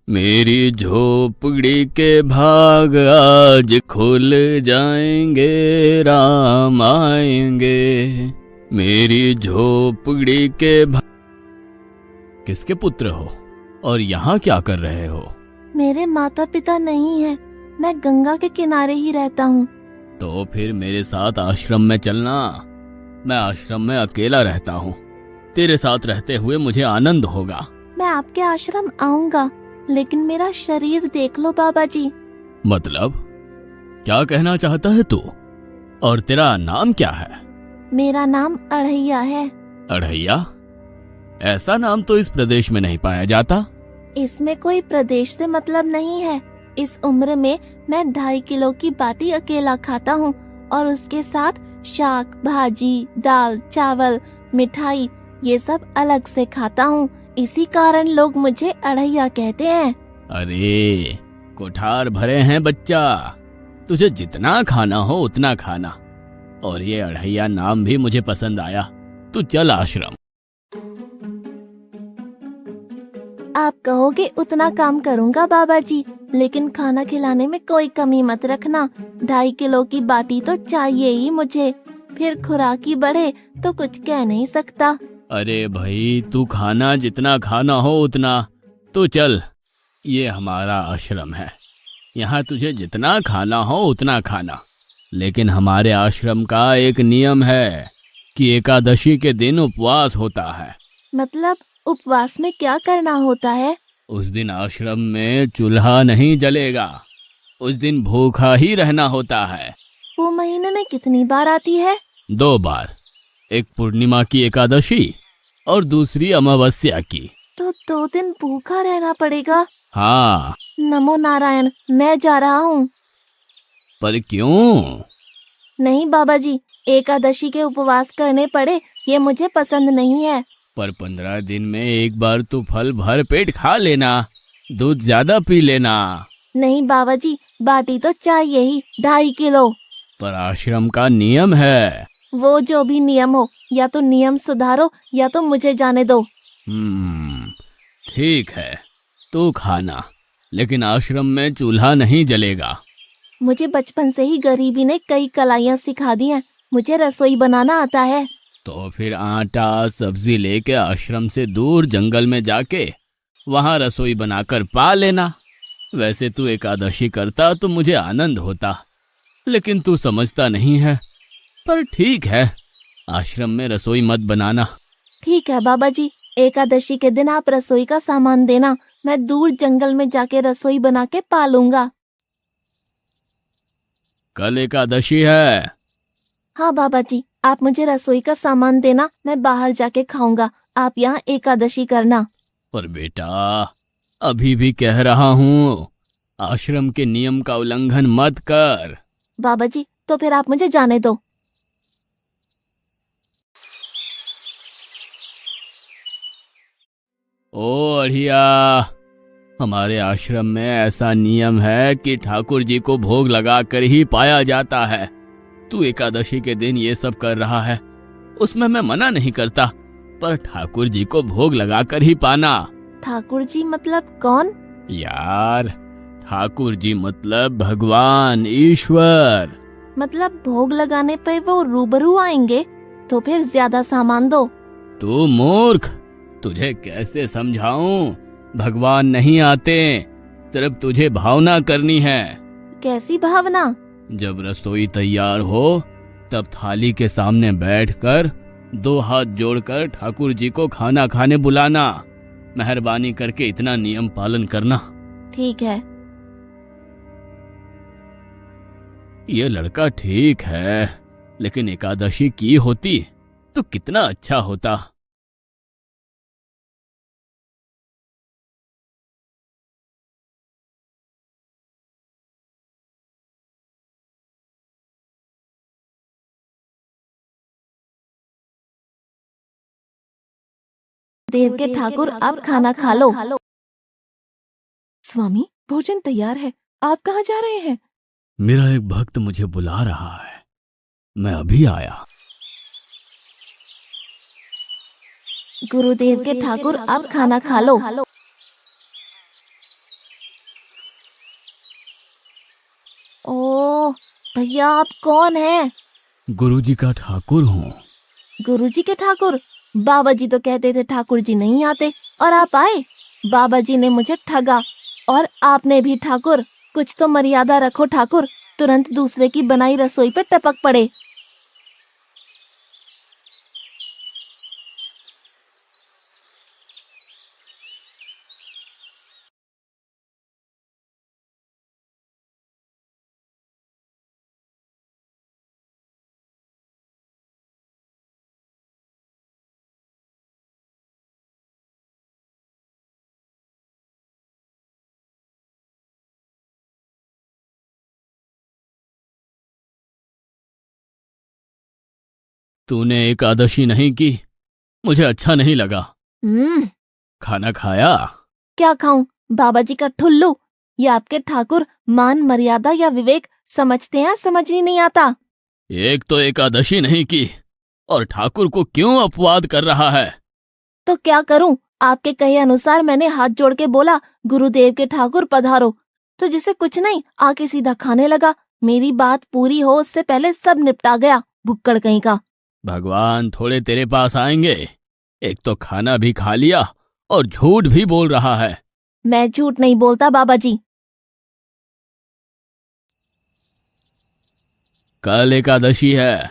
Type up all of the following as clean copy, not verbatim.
मेरी झोपड़ी के भाग आज खुल जाएंगे, राम आएंगे। मेरी झोपड़ी के भाग। किसके पुत्र हो और यहाँ क्या कर रहे हो? मेरे माता पिता नहीं है, मैं गंगा के किनारे ही रहता हूँ। तो फिर मेरे साथ आश्रम में चलना। मैं आश्रम में अकेला रहता हूँ, तेरे साथ रहते हुए मुझे आनंद होगा। मैं आपके आश्रम आऊंगा, लेकिन मेरा शरीर देख लो बाबा जी। मतलब क्या कहना चाहता है तू? और तेरा नाम क्या है? मेरा नाम अढ़ैया है। अढ़ैया? ऐसा नाम तो इस प्रदेश में नहीं पाया जाता। इसमें कोई प्रदेश से मतलब नहीं है। इस उम्र में मैं 2.5 किलो की बाटी अकेला खाता हूँ और उसके साथ शाक, भाजी, दाल, चावल, मिठाई ये सब अलग से खाता हूँ। इसी कारण लोग मुझे अढ़ैया कहते हैं। अरे कुठार भरे हैं बच्चा, तुझे जितना खाना हो उतना खाना। और ये अढ़ैया नाम भी मुझे पसंद आया। तू चल आश्रम। आप कहोगे उतना काम करूँगा बाबा जी, लेकिन खाना खिलाने में कोई कमी मत रखना। 2.5 किलो की बाटी तो चाहिए ही मुझे, फिर खुराकी बढ़े तो कुछ कह नहीं सकता। अरे भाई, तू खाना जितना खाना हो उतना। तो चल, ये हमारा आश्रम है, यहाँ तुझे जितना खाना हो उतना खाना। लेकिन हमारे आश्रम का एक नियम है कि एकादशी के दिन उपवास होता है। मतलब उपवास में क्या करना होता है? उस दिन आश्रम में चूल्हा नहीं जलेगा, उस दिन भूखा ही रहना होता है। वो महीने में कितनी बार आती है? 2 बार, एक पूर्णिमा की एकादशी और दूसरी अमावस्या की। तो 2 दिन भूखा रहना पड़ेगा। हाँ। नमो नारायण, मैं जा रहा हूँ। पर क्यों? नहीं बाबा जी, एकादशी के उपवास करने पड़े ये मुझे पसंद नहीं है। पर 15 दिन में एक बार तो फल भर पेट खा लेना, दूध ज्यादा पी लेना। नहीं बाबा जी, बाटी तो चाहिए ही 2.5 किलो। पर आश्रम का नियम है। वो जो भी नियम हो, या तो नियम सुधारो या तो मुझे जाने दो। ठीक है, तू खाना, लेकिन आश्रम में चूल्हा नहीं जलेगा। मुझे बचपन से ही गरीबी ने कई कलाइयाँ सिखा दी हैं। मुझे रसोई बनाना आता है। तो फिर आटा सब्जी लेके आश्रम से दूर जंगल में जाके वहां रसोई बनाकर पा लेना। वैसे तू एकादशी करता तो मुझे आनंद होता, लेकिन तू समझता नहीं है। पर ठीक है, आश्रम में रसोई मत बनाना। ठीक है बाबा जी, एकादशी के दिन आप रसोई का सामान देना, मैं दूर जंगल में जाके रसोई बना के पालूंगा। कल एकादशी है। हाँ बाबा जी, आप मुझे रसोई का सामान देना, मैं बाहर जाके खाऊंगा। आप यहाँ एकादशी करना। पर बेटा, अभी भी कह रहा हूँ, आश्रम के नियम का उल्लंघन मत कर। बाबा जी, तो फिर आप मुझे जाने दो। ओ अढ़िया, हमारे आश्रम में ऐसा नियम है कि ठाकुर जी को भोग लगाकर ही पाया जाता है। तू एकादशी के दिन ये सब कर रहा है, उसमें मैं मना नहीं करता, पर ठाकुर जी को भोग लगाकर ही पाना। ठाकुर जी मतलब कौन? यार, ठाकुर जी मतलब भगवान ईश्वर। मतलब भोग लगाने पे वो रूबरू आएंगे? तो फिर ज्यादा सामान दो। तू मूर्ख, तुझे कैसे समझाऊं? भगवान नहीं आते, सिर्फ तुझे भावना करनी है। कैसी भावना? जब रसोई तैयार हो तब थाली के सामने बैठकर 2 हाथ जोड़कर ठाकुर जी को खाना खाने बुलाना। मेहरबानी करके इतना नियम पालन करना। ठीक है। ये लड़का ठीक है, लेकिन एकादशी की होती तो कितना अच्छा होता। देव के ठाकुर, आप खाना खा लो। स्वामी, भोजन तैयार है, आप कहाँ जा रहे हैं? मेरा एक भक्त मुझे बुला रहा है, मैं अभी आया। गुरुदेव के ठाकुर, आप खाना खा लो। ओह, भैया आप कौन हैं? गुरुजी का ठाकुर हूँ। गुरुजी के ठाकुर? बाबा जी तो कहते थे ठाकुर जी नहीं आते और आप आए। बाबा जी ने मुझे ठगा और आपने भी ठाकुर। कुछ तो मर्यादा रखो ठाकुर, तुरंत दूसरे की बनाई रसोई पे टपक पड़े। तूने एकादशी नहीं की, मुझे अच्छा नहीं लगा। हम्म, खाना खाया? क्या खाऊं? बाबा जी का ठुल्लू। ये आपके ठाकुर मान मर्यादा या विवेक समझते हैं, समझ ही नहीं आता। एक तो एकादशी नहीं की और ठाकुर को क्यों अपवाद कर रहा है? तो क्या करूं? आपके कहे अनुसार मैंने हाथ जोड़ के बोला, गुरुदेव के ठाकुर पधारो। तो जिसे कुछ नहीं आके सीधा खाने लगा। मेरी बात पूरी हो उससे पहले सब निपटा गया, भुक्कड़ कहीं का। भगवान थोड़े तेरे पास आएंगे। एक तो खाना भी खा लिया और झूठ भी बोल रहा है। मैं झूठ नहीं बोलता बाबा जी। कल एकादशी है।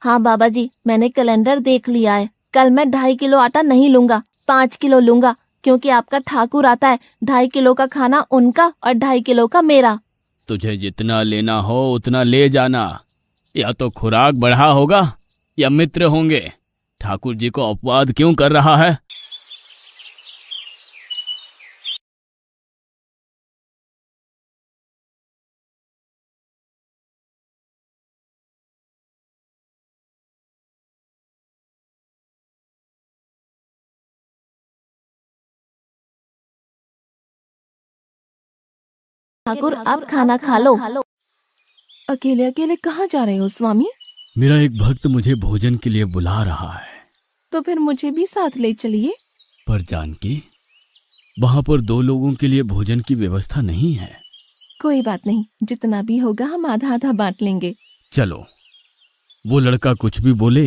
हाँ बाबा जी, मैंने कैलेंडर देख लिया है। कल मैं 2.5 किलो आटा नहीं लूंगा, 5 किलो लूंगा, क्योंकि आपका ठाकुर आता है। 2.5 किलो का खाना उनका और 2.5 किलो का मेरा। तुझे जितना लेना हो उतना ले जाना। या तो खुराक बढ़ा होगा या मित्र होंगे। ठाकुर जी को अपवाद क्यों कर रहा है? ठाकुर आप खाना खा लो। अकेले अकेले कहाँ जा रहे हो स्वामी? मेरा एक भक्त मुझे भोजन के लिए बुला रहा है। तो फिर मुझे भी साथ ले चलिए। पर जानकी, वहां पर 2 लोगों के लिए भोजन की व्यवस्था नहीं है। कोई बात नहीं, जितना भी होगा हम आधा आधा बांट लेंगे। चलो, वो लड़का कुछ भी बोले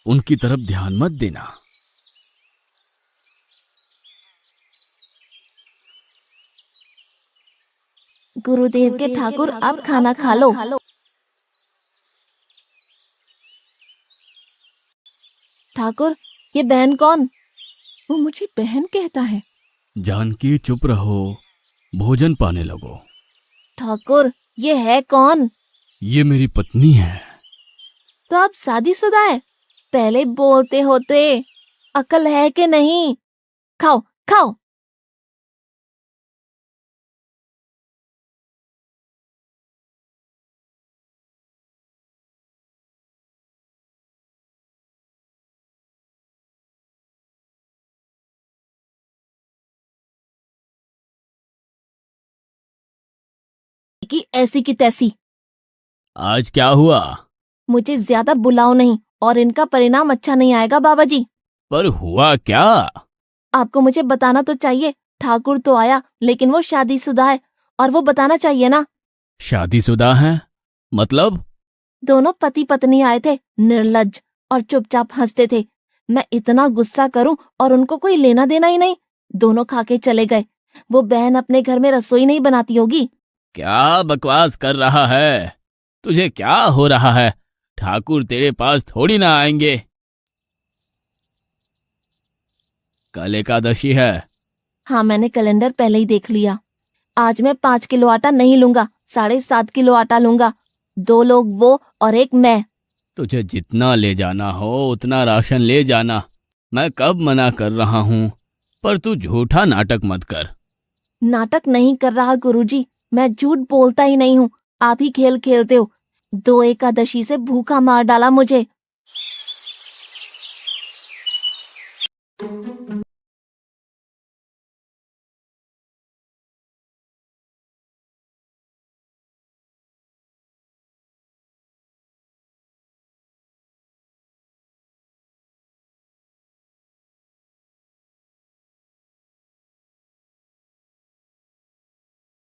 उनकी तरफ ध्यान मत देना। गुरुदेव के ठाकुर आप खाना खा लो। ठाकुर, ये बहन कौन? वो मुझे बहन कहता है। जानकी चुप रहो, भोजन पाने लगो। ठाकुर, ये है कौन? ये मेरी पत्नी है। तो आप शादीशुदा है? पहले बोलते होते। अकल है कि नहीं? खाओ खाओ। कि ऐसी की तैसी। आज क्या हुआ? मुझे ज्यादा बुलाओ नहीं, और इनका परिणाम अच्छा नहीं आएगा बाबा जी। पर हुआ क्या? आपको मुझे बताना तो चाहिए। ठाकुर तो आया, लेकिन वो शादीशुदा है, और वो बताना चाहिए ना। शादीशुदा है? मतलब? दोनों पति पत्नी आए थे, निर्लज्ज, और चुपचाप हंसते थे। मैं इतना गुस्सा करूं और उनको कोई लेना देना ही नहीं। दोनों खा के चले गए। वो बहन अपने घर में रसोई नहीं बनाती होगी। क्या बकवास कर रहा है? तुझे क्या हो रहा है? ठाकुर तेरे पास थोड़ी ना आएंगे। कल एकादशी है। हाँ, मैंने कैलेंडर पहले ही देख लिया। आज मैं 5 किलो आटा नहीं लूंगा, 7.5 किलो आटा लूंगा। 2 लोग वो और एक मैं। तुझे जितना ले जाना हो उतना राशन ले जाना। मैं कब मना कर रहा हूँ, पर तू झूठा नाटक मत कर। नाटक नहीं कर रहा गुरुजी, मैं झूठ बोलता ही नहीं हूँ। आप ही खेल खेलते हो। 2 एकादशी से भूखा मार डाला मुझे।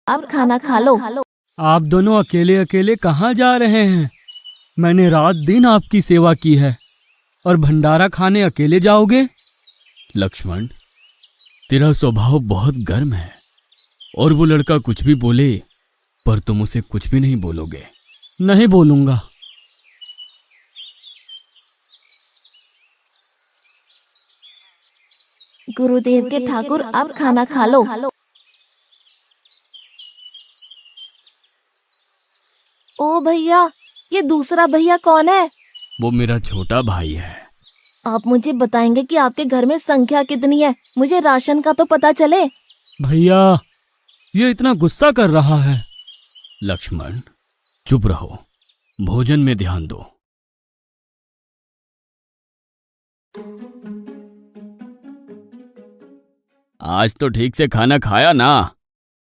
अब खाना खा लो। आप दोनों अकेले अकेले कहाँ जा रहे हैं? मैंने रात दिन आपकी सेवा की है और भंडारा खाने अकेले जाओगे? लक्ष्मण, तेरा स्वभाव बहुत गर्म है और वो लड़का कुछ भी बोले पर तुम उसे कुछ भी नहीं बोलोगे। नहीं बोलूंगा। गुरुदेव के ठाकुर, अब खाना खा लो। ओ भैया, ये दूसरा भैया कौन है? वो मेरा छोटा भाई है। आप मुझे बताएंगे कि आपके घर में संख्या कितनी है? मुझे राशन का तो पता चले। भैया, ये इतना गुस्सा कर रहा है। लक्ष्मण, चुप रहो, भोजन में ध्यान दो। आज तो ठीक से खाना खाया ना?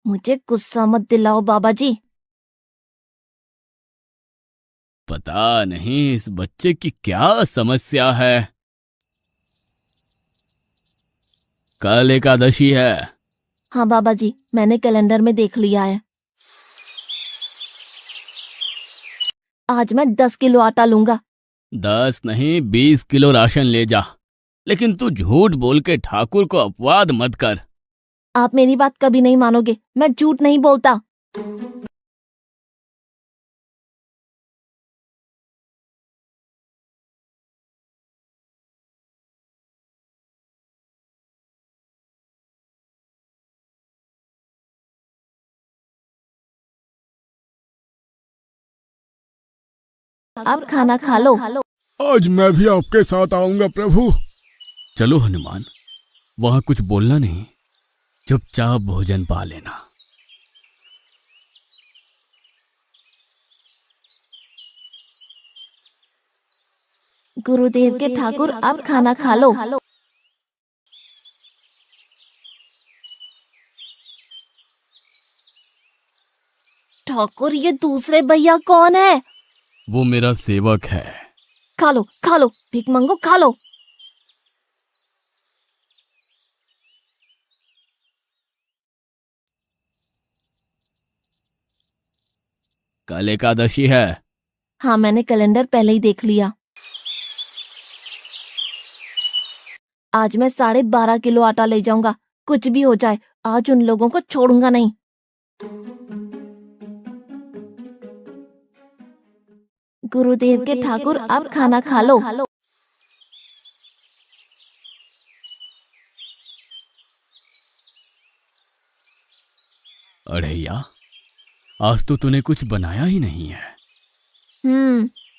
मुझे गुस्सा मत दिलाओ बाबा जी। पता नहीं इस बच्चे की क्या समस्या है। कल एकादशी है। हाँ बाबा जी, मैंने कैलेंडर में देख लिया है। आज मैं 10 किलो आटा लूंगा। 10 नहीं 20 किलो राशन ले जा, लेकिन तू झूठ बोल के ठाकुर को अपवाद मत कर। आप मेरी बात कभी नहीं मानोगे, मैं झूठ नहीं बोलता। अब खाना खा लो। आज मैं भी आपके साथ आऊंगा प्रभु। चलो हनुमान, वहां कुछ बोलना नहीं, चुपचाप भोजन पा लेना। गुरुदेव के ठाकुर, अब खाना खा लो। ठाकुर, ये दूसरे भैया कौन है? वो मेरा सेवक है। खा लो खा लो, भीख मंगो, खा लो। कल एकादशी है। हाँ, मैंने कैलेंडर पहले ही देख लिया। आज मैं 12.5 किलो आटा ले जाऊंगा। कुछ भी हो जाए, आज उन लोगों को छोड़ूंगा नहीं। गुरुदेव के ठाकुर, अब खाना खा लो। अढ़ैया, आज तो तूने कुछ बनाया ही नहीं है।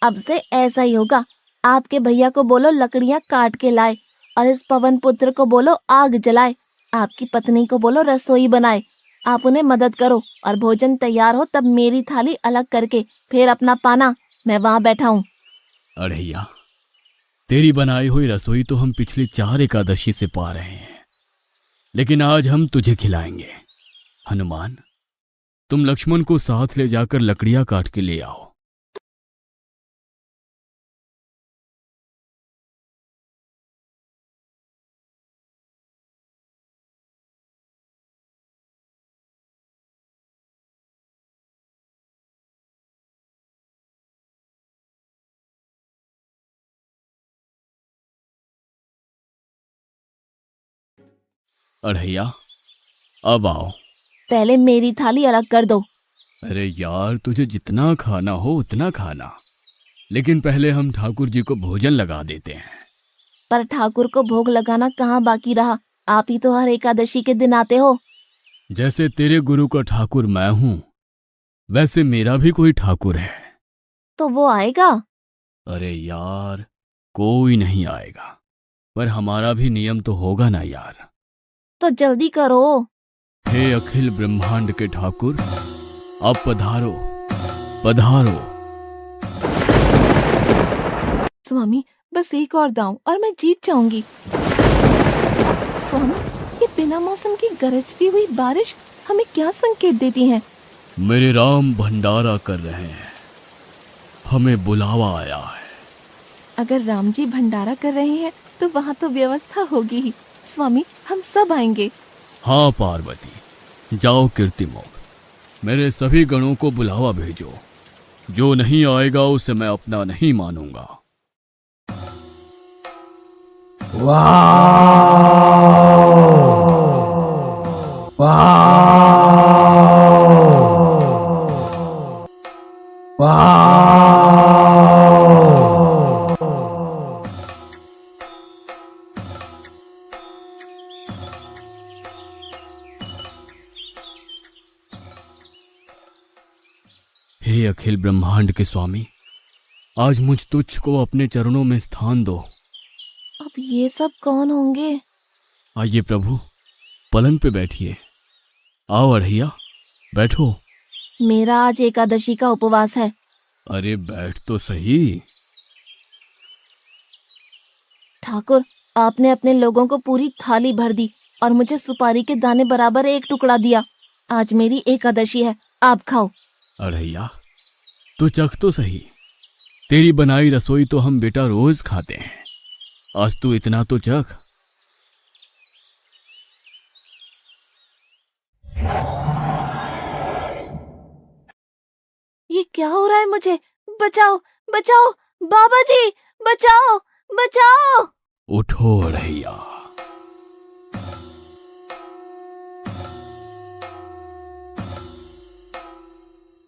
अब से ऐसा ही होगा। आपके भैया को बोलो लकड़ियां काट के लाए, और इस पवन पुत्र को बोलो आग जलाए। आपकी पत्नी को बोलो रसोई बनाए। आप उन्हें मदद करो, और भोजन तैयार हो तब मेरी थाली अलग करके फिर अपना पाना। मैं वहां बैठा हूँ। अढ़ैया, तेरी बनाई हुई रसोई तो हम पिछली 4 एकादशी से पा रहे हैं, लेकिन आज हम तुझे खिलाएंगे। हनुमान, तुम लक्ष्मण को साथ ले जाकर लकड़ियां काट के ले आओ। अढ़ैया, अब आओ। पहले मेरी थाली अलग कर दो। अरे यार, तुझे जितना खाना हो उतना खाना, लेकिन पहले हम ठाकुर जी को भोजन लगा देते हैं। पर ठाकुर को भोग लगाना कहाँ बाकी रहा? आप ही तो हर एकादशी के दिन आते हो। जैसे तेरे गुरु का ठाकुर मैं हूं, वैसे मेरा भी कोई ठाकुर है। तो वो आएगा? अरे यार, कोई नहीं आएगा, पर हमारा भी नियम तो होगा ना यार। तो जल्दी करो। हे अखिल ब्रह्मांड के ठाकुर, अब पधारो पधारो। स्वामी, बस एक और दांव और मैं जीत जाऊंगी। स्वामी, ये बिना मौसम की गरजती हुई बारिश हमें क्या संकेत देती है? मेरे राम भंडारा कर रहे हैं, हमें बुलावा आया है। अगर राम जी भंडारा कर रहे हैं तो वहाँ तो व्यवस्था होगी ही। स्वामी, हम सब आएंगे। हाँ पार्वती, जाओ कीर्तिमोग, मेरे सभी गणों को बुलावा भेजो। जो नहीं आएगा उसे मैं अपना नहीं मानूंगा। हे अखिल ब्रह्मांड के स्वामी, आज मुझ तुच्छ को अपने चरणों में स्थान दो। अब ये सब कौन होंगे? आइए प्रभु, पलंग पे बैठिए। आओ अढ़ैया, बैठो। मेरा आज एकादशी का उपवास है। अरे बैठ तो सही। ठाकुर, आपने अपने लोगों को पूरी थाली भर दी और मुझे सुपारी के दाने बराबर एक टुकड़ा दिया। आज मेरी एकादशी है, आप खाओ। अढ़ैया, तू चख तो सही। तेरी बनाई रसोई तो हम बेटा रोज खाते हैं, आज तू इतना तो चख। ये क्या हो रहा है मुझे? बचाओ, बचाओ, बाबा जी, बचाओ, बचाओ। उठो अढ़ैया।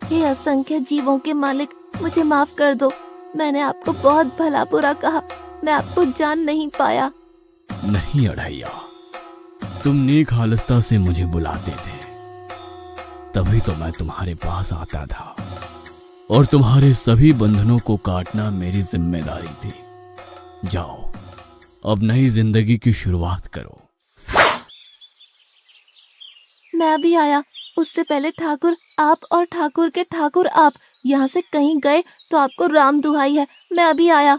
हे असंख्य जीवों के मालिक, मुझे माफ कर दो। मैंने आपको बहुत भला बुरा कहा, मैं आपको जान नहीं पाया। नहीं अढ़ैया, तुम नेक हालस्ता से मुझे बुलाते थे, तभी तो मैं तुम्हारे पास आता था, और तुम्हारे सभी बंधनों को काटना मेरी जिम्मेदारी थी। जाओ, अब नई जिंदगी की शुरुआत करो। मैं अभी आया। उससे पहले ठाकुर आप और ठाकुर के ठाकुर आप यहाँ से कहीं गए तो आपको राम दुहाई है, मैं अभी आया।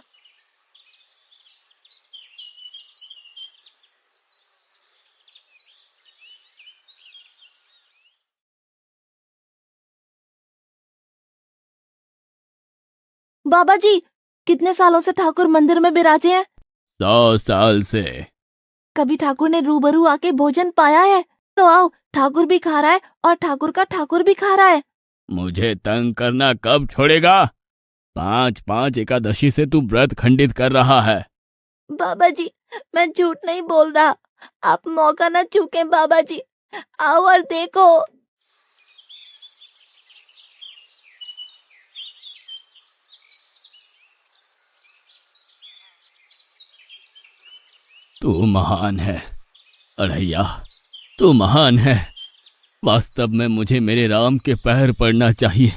बाबा जी, कितने सालों से ठाकुर मंदिर में विराजे हैं? 100 साल से। कभी ठाकुर ने रूबरू आके भोजन पाया है? तो आओ, ठाकुर भी खा रहा है और ठाकुर का ठाकुर भी खा रहा है। मुझे तंग करना कब छोड़ेगा? 5-5 एकादशी से तू व्रत खंडित कर रहा है। बाबा जी, मैं झूठ नहीं बोल रहा, आप मौका न चूकें बाबा जी, आओ और देखो। तू महान है अढ़ैया, तू महान है। वास्तव में मुझे मेरे राम के पैर पड़ना चाहिए।